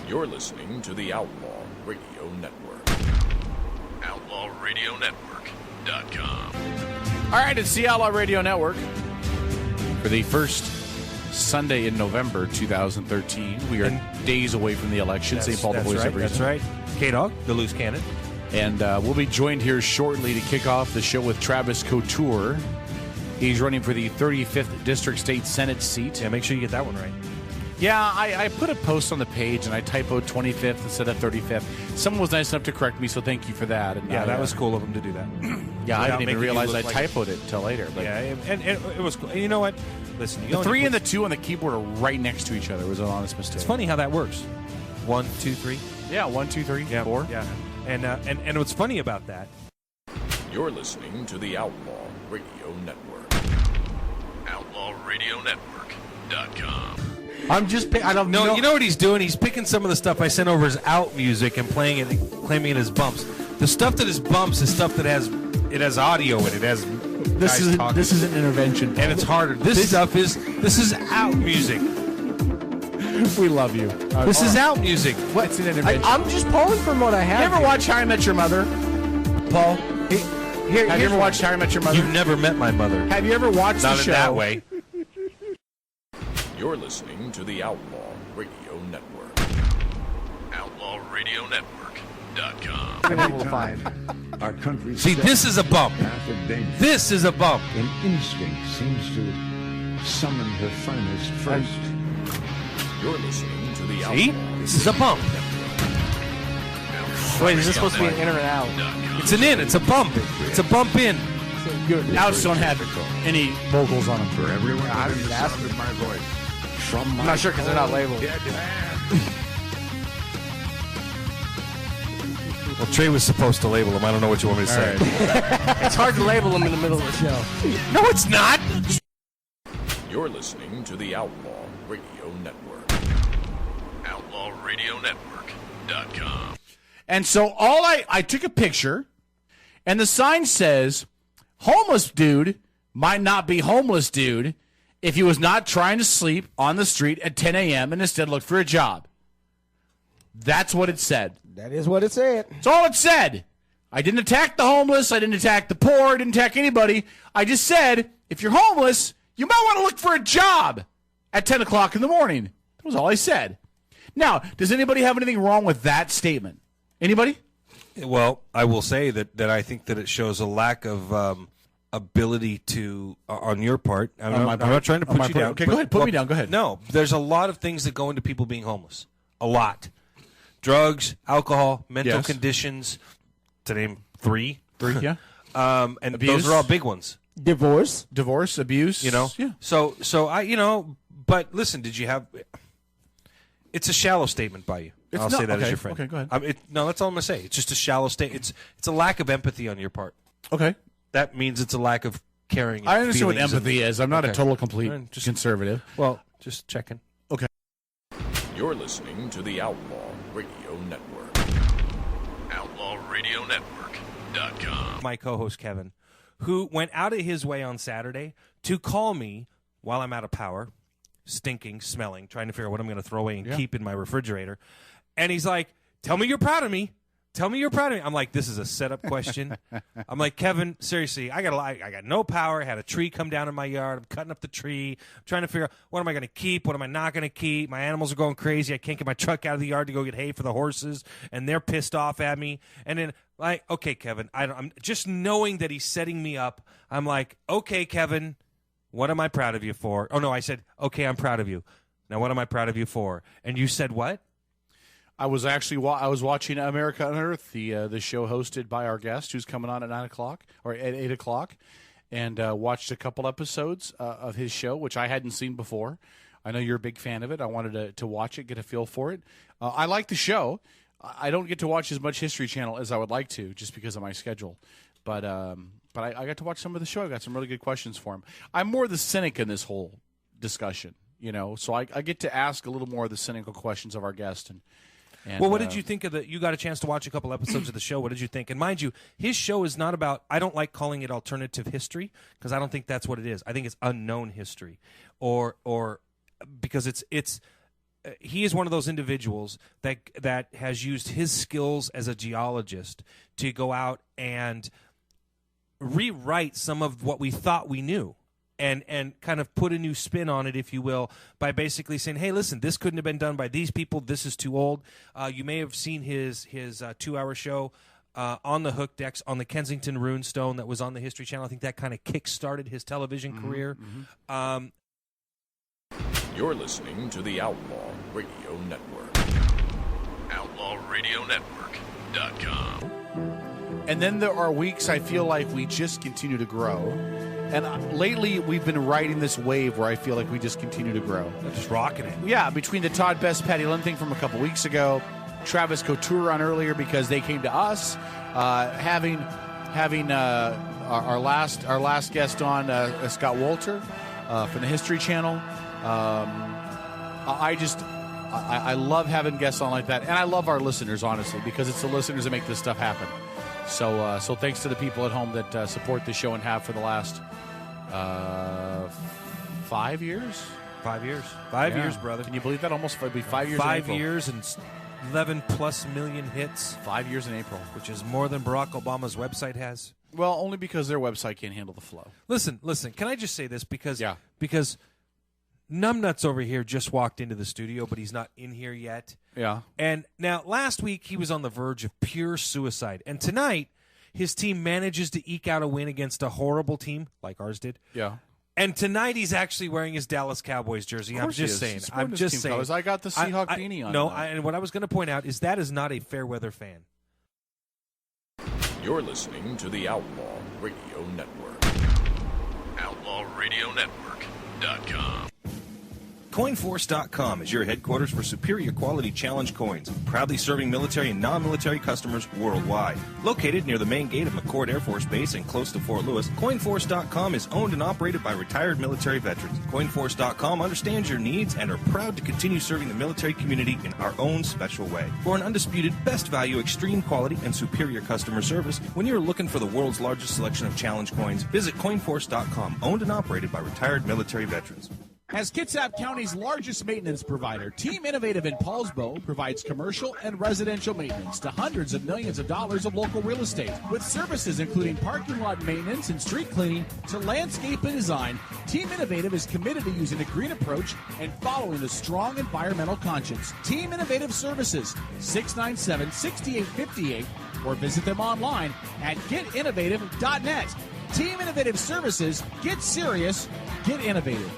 You're listening to the Outlaw Radio Network. OutlawRadioNetwork.com. All right, it's the Outlaw Radio Network. For the first Sunday in November 2013, we are days away from the election. St. Paul, the voice of reason. That's right. Kdawg, the loose cannon. And we'll be joined here shortly to kick off the show with Travis Couture. He's running for the 35th District State Senate seat. Yeah, make sure you get that one right. Yeah, I put a post on the page and I typoed 25th instead of 35th. Someone was nice enough to correct me, so thank you for that. And Yeah, that was cool of him to do that. Yeah, I didn't even making realize you I look like typoed it until later. But Yeah, and it was cool. And you know what? Listen, the 3 and the 2 on the keyboard are right next to each other. It was an honest mistake. It's funny how that works. 1, 2, 3. Yeah, 1, 2, 3, 4. Yeah. And what's funny about that? You're listening to the Outlaw Radio Network. OutlawRadioNetwork.com. I'm just. I don't know. No, you know what he's doing? He's picking some of the stuff I sent over as out music and playing it, claiming it as bumps. The stuff that is bumps is stuff that has audio in it. It has This is an intervention, and it's harder. This stuff is out music. We love you. This is out music. What? It's an intervention. I'm just pulling from what I have. You ever watch How I Met Your Mother? Paul? Have you ever watched How I Met Your Mother? You've never met my mother. Have you ever watched Not the in show? that way. You're listening to the Outlaw Radio Network. OutlawRadioNetwork.com. Level 5. Our country. See, this is a bump. This is a bump. An instinct seems to summon the finest first. You're listening to the See? Outlaw. This is a bump. Wait, is this supposed to be an in or an out? It's an in. It's a bump. It's a bump in. Good. Outs don't have any vocals on them. For everyone I within was the asking. sound of my voice. From I'm not sure because they're not labeled. Well, Trey was supposed to label them. I don't know what you want me to say. It's hard to label them in the middle of the show. No, it's not. You're listening to the Outlaw Radio Network. OutlawRadioNetwork.com. And so I took a picture, and the sign says, homeless dude might not be homeless dude if he was not trying to sleep on the street at 10 a.m. and instead looked for a job. That's what it said. That is what it said. That's all it said. I didn't attack the homeless. I didn't attack the poor. I didn't attack anybody. I just said, if you're homeless, you might want to look for a job at 10 o'clock in the morning. That was all I said. Now, does anybody have anything wrong with that statement? Anybody? Well, I will say that I think that it shows a lack of ability to on your part. I'm not trying to put you down. Okay, go ahead. Put me down. Go ahead. No, there's a lot of things that go into people being homeless. A lot. Drugs, alcohol, mental conditions, to name three. Yeah. And Abuse. those are all big ones. Divorce, abuse. You know? Yeah. So but listen, did you have... It's a shallow statement by you. I'll say that as your friend. Okay, go ahead. No, that's all I'm going to say. It's just a shallow statement. It's a lack of empathy on your part. Okay. That means it's a lack of caring. And I understand what feelings empathy is. I'm not a Okay. total complete Just- conservative. Well, just checking. You're listening to the Outlaw Radio Network. OutlawRadioNetwork.com. My co-host Kevin, who went out of his way on Saturday to call me while I'm out of power, stinking, smelling, trying to figure out what I'm going to throw away and keep in my refrigerator. And he's like, tell me you're proud of me. Tell me you're proud of me. I'm like, this is a setup question. I'm like, Kevin, seriously, I got no power. I had a tree come down in my yard. I'm cutting up the tree. I'm trying to figure out what am I going to keep? What am I not going to keep? My animals are going crazy. I can't get my truck out of the yard to go get hay for the horses, and they're pissed off at me. And then, like, okay, Kevin, I'm just knowing that he's setting me up. I'm like, okay, Kevin, what am I proud of you for? Oh, no, I said, okay, I'm proud of you. Now, what am I proud of you for? And you said what? I was actually I was watching America Unearthed, the show hosted by our guest who's coming on at 9 o'clock or at 8 o'clock, and watched a couple episodes of his show, which I hadn't seen before. I know you're a big fan of it. I wanted to watch it, get a feel for it. I like the show. I don't get to watch as much History Channel as I would like to, just because of my schedule. But I got to watch some of the show. I got some really good questions for him. I'm more the cynic in this whole discussion, so I get to ask a little more of the cynical questions of our guest. And well, what did you think of the? You got a chance to watch a couple episodes of the show. What did you think? And mind you, his show is not about. I don't like calling it alternative history because I don't think that's what it is. I think it's unknown history, or because it's he is one of those individuals that has used his skills as a geologist to go out and rewrite some of what we thought we knew. And kind of put a new spin on it, if you will, by basically saying, hey, listen, this couldn't have been done by these people. This is too old. You may have seen his 2-hour show on the Hook Decks on the Kensington Runestone that was on the History Channel. I think that kind of kick-started his television career. You're listening to the Outlaw Radio Network. OutlawRadioNetwork.com. And then there are weeks I feel like we just continue to grow. And lately, we've been riding this wave where I feel like we just continue to grow. They're just rocking it. Yeah, between the Todd Best, Patty Lynn thing from a couple weeks ago, Travis Couture on earlier because they came to us, having our last guest on, Scott Walter from the History Channel. I love having guests on like that, and I love our listeners, honestly, because it's the listeners that make this stuff happen. So thanks to the people at home that support the show and have for the last 5 years. 5 years. 5 years, brother. Can you believe that? Almost it'll be 5 years. 5 years and 11+ million hits. 5 years in April, which is more than Barack Obama's website has. Well, only because their website can't handle the flow. Listen. Can I just say this because Numbnuts over here just walked into the studio, but he's not in here yet. Yeah. And now last week he was on the verge of pure suicide, and tonight his team manages to eke out a win against a horrible team like ours did. Yeah. And tonight he's actually wearing his Dallas Cowboys jersey. I'm just saying. I'm just saying. Colors. I got the Seahawk beanie on. No, and what I was going to point out is that is not a fair weather fan. You're listening to the Outlaw Radio Network. OutlawRadioNetwork.com. CoinForce.com is your headquarters for superior quality challenge coins, proudly serving military and non-military customers worldwide. Located near the main gate of McCord Air Force Base and close to Fort Lewis, CoinForce.com is owned and operated by retired military veterans. CoinForce.com understands your needs and are proud to continue serving the military community in our own special way. For an undisputed best value, extreme quality, and superior customer service, when you're looking for the world's largest selection of challenge coins, visit CoinForce.com, owned and operated by retired military veterans. As Kitsap County's largest maintenance provider, Team Innovative in Paulsbo provides commercial and residential maintenance to hundreds of millions of dollars of local real estate. With services including parking lot maintenance and street cleaning to landscape and design, Team Innovative is committed to using a green approach and following a strong environmental conscience. Team Innovative Services, 697-6858, or visit them online at getinnovative.net. Team Innovative Services, get serious, get innovative.